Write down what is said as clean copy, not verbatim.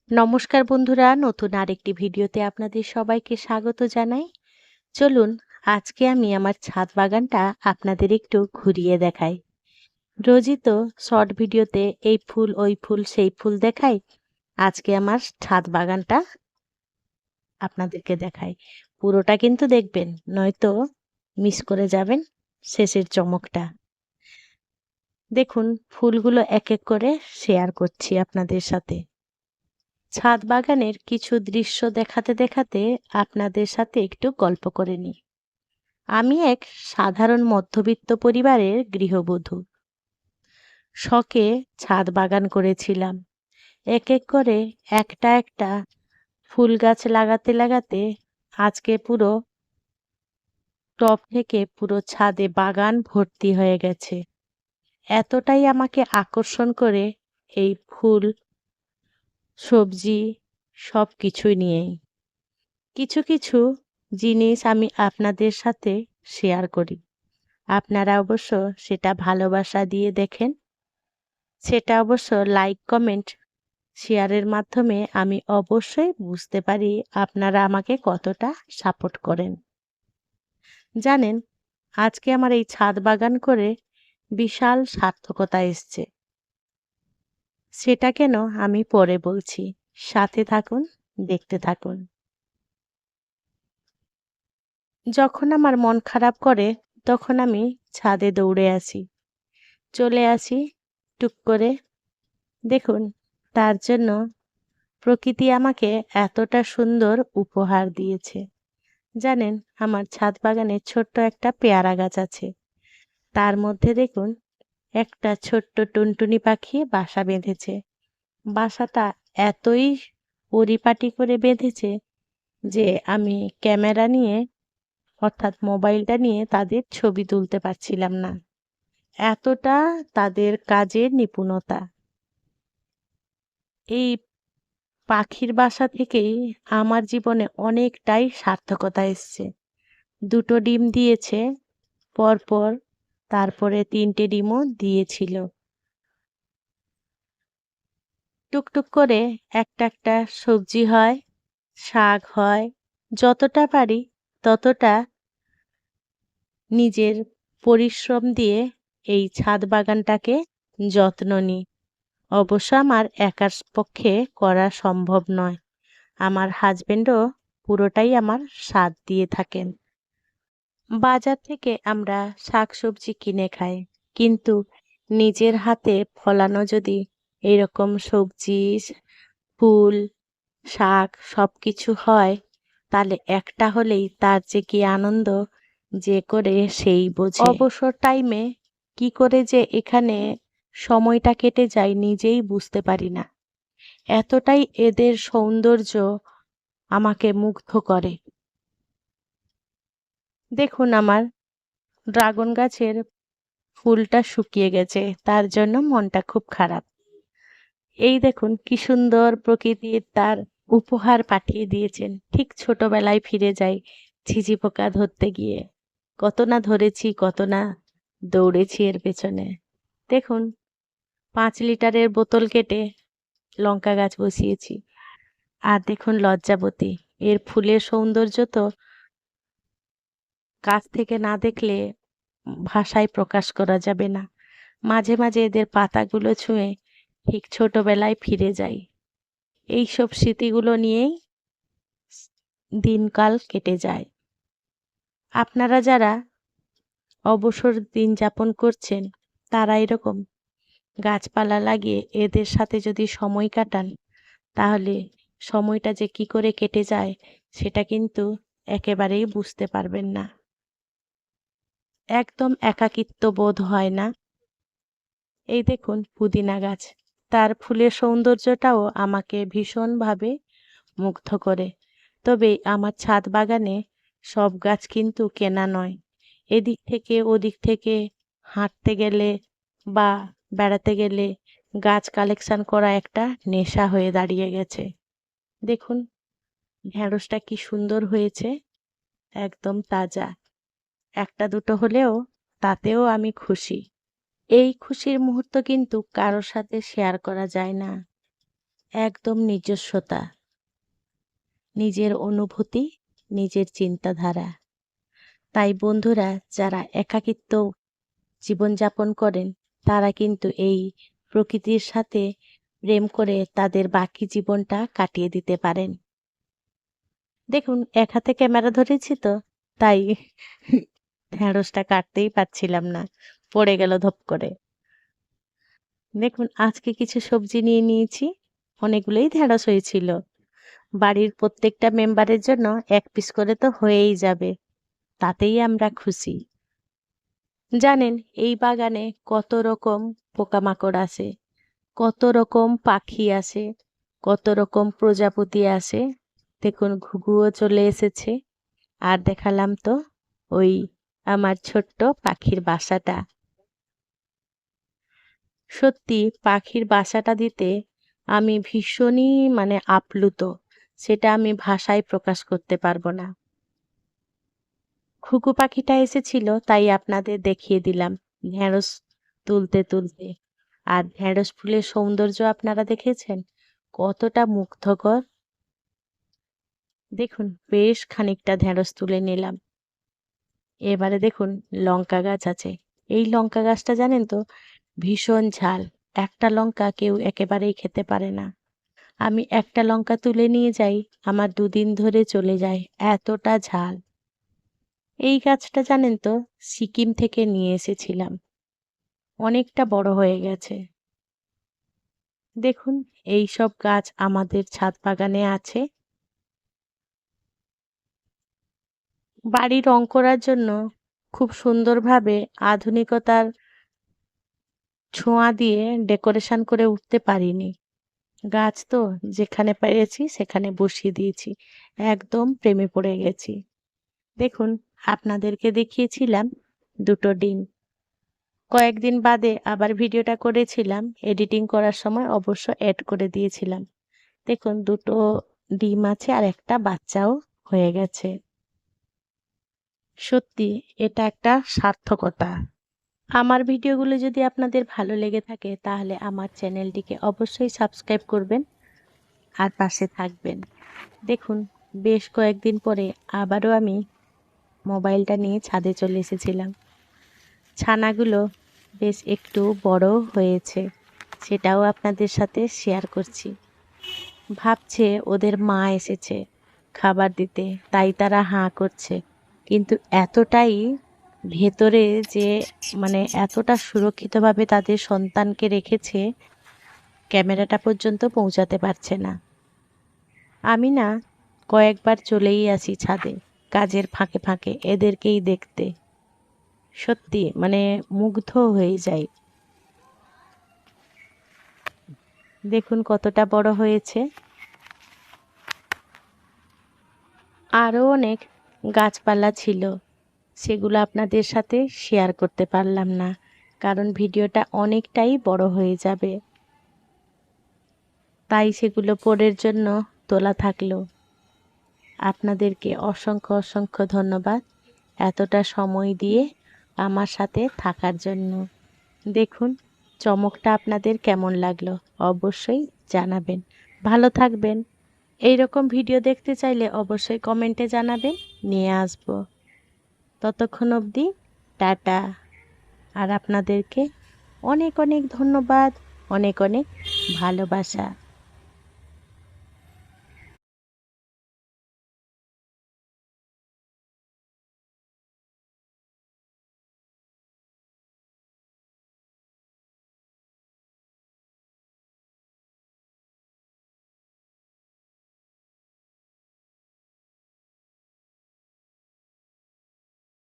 নমস্কার বন্ধুরা, নতুন আরেকটি ভিডিওতে আপনাদের সবাইকে স্বাগত জানাই। চলুন আজকে আমি আমার ছাদ বাগানটা আপনাদের একটু ঘুরিয়ে দেখাই। রোজই তো শর্ট ভিডিওতে এই ফুল ওই ফুল সেই ফুল দেখাই। আজকে আমার ছাদ বাগানটা আপনাদেরকে দেখাই। পুরোটা কিন্তু দেখবেন, নয়তো মিস করে যাবেন শেষের চমকটা। দেখুন, ফুলগুলো এক এক করে শেয়ার করছি আপনাদের সাথে। ছাদ বাগানের কিছু দৃশ্য দেখাতে দেখাতে আপনাদের সাথে একটু গল্প করে নিই। আমি এক সাধারণ মধ্যবিত্ত পরিবারের গৃহবধূ। শখে ছাদ বাগান করেছিলাম। এক এক করে একটা একটা ফুল গাছ লাগাতে লাগাতে আজকে পুরো টব থেকে পুরো ছাদে বাগান ভর্তি হয়ে গেছে। এতটাই আমাকে আকর্ষণ করে এই ফুল, সবজি সব কিছুই নিয়েই। কিছু কিছু জিনিস আমি আপনাদের সাথে শেয়ার করি। আপনারা অবশ্য সেটা ভালোবাসা দিয়ে দেখেন। সেটা অবশ্য লাইক, কমেন্ট, শেয়ারের মাধ্যমে আমি অবশ্যই বুঝতে পারি আপনারা আমাকে কতটা সাপোর্ট করেন। জানেন, আজকে আমার এই ছাদ বাগান করে বিশাল সার্থকতা এসছে। সেটা কেন আমি পরে বলছি। সাথে থাকুন, দেখতে থাকুন। যখন আমার মন খারাপ করে তখন আমি ছাদে দৌড়ে আসি, চলে আসি টুক করে। দেখুন, তার জন্য প্রকৃতি আমাকে এতটা সুন্দর উপহার দিয়েছে। জানেন, আমার ছাদ বাগানে ছোট্ট একটা পেয়ারা গাছ আছে। তার মধ্যে দেখুন একটা ছোট্ট টুনটুনি পাখি বাসা বেঁধেছে। বাসাটা এতই পরিপাটি করে বেঁধেছে যে আমি ক্যামেরা নিয়ে, অর্থাৎ মোবাইলটা নিয়ে তাদের ছবি তুলতে পারছিলাম না। এতটা তাদের কাজের নিপুণতা। এই পাখির বাসা থেকেই আমার জীবনে অনেকটাই সার্থকতা এসছে। দুটো ডিম দিয়েছে পরপর, তারপরে ৩টে ডিমও দিয়েছিল। টুকটুক করে একটা একটা সবজি হয়, শাক হয়। যতটা পারি ততটা নিজের পরিশ্রম দিয়ে এই ছাদ বাগানটাকে যত্ন নিই। অবশ্য আমার একার পক্ষে করা সম্ভব নয়। আমার হাজবেন্ডও পুরোটাই আমার সাথ দিয়ে থাকেন। বাজার থেকে আমরা শাকসবজি কিনে খাই, কিন্তু নিজের হাতে ফলানো যদি এরকম সবজি, ফুল, শাক সবকিছু হয়, তাহলে একটা হলেই তার যে কি আনন্দ যে করে সেই বোঝে। অবসর টাইমে কি করে যে এখানে সময়টা কেটে যায় নিজেই বুঝতে পারি না। এতটাই এদের সৌন্দর্য আমাকে মুগ্ধ করে। দেখুন, আমার ড্রাগন গাছের ফুলটা শুকিয়ে গেছে, তার জন্য মনটা খুব খারাপ। এই দেখুন কি সুন্দর প্রকৃতি তার উপহার পাঠিয়ে দিয়েছেন। ঠিক ছোটবেলায় ফিরে যাই, ঝিঝি পোকা ধরতে গিয়ে। কত না ধরেছি, কত না দৌড়েছি এর পেছনে। দেখুন, 5 লিটারের বোতল কেটে লঙ্কা গাছ বসিয়েছি। আর দেখুন লজ্জাবতী, এর ফুলের সৌন্দর্য তো কাছ থেকে না দেখলে ভাষায় প্রকাশ করা যাবে না। মাঝে মাঝে এদের পাতাগুলো ছুঁয়ে ঠিক ছোটবেলায় ফিরে যাই। এইসব স্মৃতিগুলো নিয়েই দিনকাল কেটে যায়। আপনারা যারা অবসর দিন যাপন করছেন, তারা এরকম গাছপালা লাগিয়ে এদের সাথে যদি সময় কাটান, তাহলে সময়টা যে কি করে কেটে যায় সেটা কিন্তু একেবারেই বুঝতে পারবেন না। একদম একাকিত্ব বোধ হয় না। এই দেখুন পুদিনা গাছ, তার ফুলের সৌন্দর্যটাও আমাকে ভীষণভাবে মুগ্ধ করে। তবে আমার ছাদ বাগানে সব গাছ কিন্তু কেনা নয়। এদিক থেকে ওদিক থেকে হাঁটতে গেলে বা বেড়াতে গেলে গাছ কালেকশন করা একটা নেশা হয়ে দাঁড়িয়ে গেছে। দেখুন, ঢেঁড়সটা কি সুন্দর হয়েছে, একদম তাজা। একটা দুটো হলেও তাতেও আমি খুশি। এই খুশির মুহূর্ত কিন্তু কারোর সাথে শেয়ার করা যায় না। একদম নিজস্বতা, নিজের অনুভূতি, নিজের চিন্তাধারা। তাই বন্ধুরা, যারা একাকিত্ব জীবনযাপন করেন তারা কিন্তু এই প্রকৃতির সাথে প্রেম করে তাদের বাকি জীবনটা কাটিয়ে দিতে পারেন। দেখুন, এক হাতে ক্যামেরা ধরেছি তো, তাই ঢেঁড়সটা কাটতেই পারছিলাম না, পড়ে গেল ধপ করে। দেখুন, আজকে কিছু সবজি নিয়ে নিয়েছি, অনেকগুলোই ঢেঁড়স হয়েছিল। বাড়ির প্রত্যেকটা মেম্বারের জন্য এক পিস করে তো হয়েই যাবে, তাতেই আমরা খুশি। জানেন, এই বাগানে কত রকম পোকামাকড় আছে, কত রকম পাখি আসে, কত রকম প্রজাপতি আসে। দেখুন, ঘুঘুও চলে এসেছে। আর দেখালাম তো ওই আমার ছোট্ট পাখির বাসাটা। সত্যি পাখির বাসাটা দিতে আমি ভীষণই আপ্লুত। সেটা আমি ভাষায় প্রকাশ করতে পারবো না। ঘুঘু পাখিটা এসেছিল তাই আপনাদের দেখিয়ে দিলাম ঢেঁড়স তুলতে তুলতে। আর ঢেঁড়স ফুলের সৌন্দর্য আপনারা দেখেছেন কতটা মুগ্ধকর। দেখুন, বেশ খানিকটা ঢেঁড়স তুলে নিলাম। এবারে দেখুন, লঙ্কা গাছ আছে। এই লঙ্কা গাছটা জানেন তো ভীষণ ঝাল। একটা লঙ্কা কেউ একেবারেই খেতে পারে না। আমি একটা লঙ্কা তুলে নিয়ে যাই, আমার 2 দিন ধরে চলে যায়, এতটা ঝাল। এই গাছটা জানেন তো সিকিম থেকে নিয়ে এসেছিলাম, অনেকটা বড় হয়ে গেছে। দেখুন, এই সব গাছ আমাদের ছাদ বাগানে আছে। বাড়ি রং করার জন্য খুব সুন্দরভাবে আধুনিকতার ছোঁয়া দিয়ে ডেকোরেশন করে উঠতে পারিনি। গাছ তো যেখানে পেরেছি সেখানে বসিয়ে দিয়েছি, একদম প্রেমে পড়ে গেছি। দেখুন, আপনাদেরকে দেখিয়েছিলাম 2টো ডিম। কয়েকদিন বাদে আবার ভিডিওটা করেছিলাম, এডিটিং করার সময় অবশ্য অ্যাড করে দিয়েছিলাম। দেখুন, 2টো ডিম আছে আর একটা বাচ্চাও হয়ে গেছে। সত্যি এটা একটা সার্থকতা। আমার ভিডিওগুলো যদি আপনাদের ভালো লেগে থাকে তাহলে আমার চ্যানেলটিকে অবশ্যই সাবস্ক্রাইব করবেন আর পাশে থাকবেন। দেখুন, বেশ কয়েকদিন পরে আবারও আমি মোবাইলটা নিয়ে ছাদে চলে এসেছিলাম। ছানাগুলো বেশ একটু বড় হয়েছে, সেটাও আপনাদের সাথে শেয়ার করছি। ভাবছে ওদের মা এসেছে খাবার দিতে, তাই তারা হাঁ করছে। কিন্তু এতটাই ভেতরে যে এতটা সুরক্ষিতভাবে তাদের সন্তানকে রেখেছে, ক্যামেরাটা পর্যন্ত পৌঁছাতে পারছে না। আমি না কয়েকবার চলেই আসি ছাদে কাজের ফাঁকে ফাঁকে এদেরকেই দেখতে। সত্যি মুগ্ধ হয়ে যাই। দেখুন কতটা বড় হয়েছে। আরও অনেক গাছপালা ছিল, সেগুলো আপনাদের সাথে শেয়ার করতে পারলাম না, কারণ ভিডিওটা অনেকটাই বড় হয়ে যাবে। তাই সেগুলো পরের জন্য তোলা থাকলো। আপনাদেরকে অসংখ্য অসংখ্য ধন্যবাদ এতটা সময় দিয়ে আমার সাথে থাকার জন্য। দেখুন, চমকটা আপনাদের কেমন লাগলো অবশ্যই জানাবেন। ভালো থাকবেন। এই রকম ভিডিও দেখতে চাইলে অবশ্যই কমেন্টে জানাবেন, নিয়ে আসব। ততক্ষণ অবধি টাটা। আর আপনাদেরকে অনেক অনেক ধন্যবাদ, অনেক অনেক ভালোবাসা।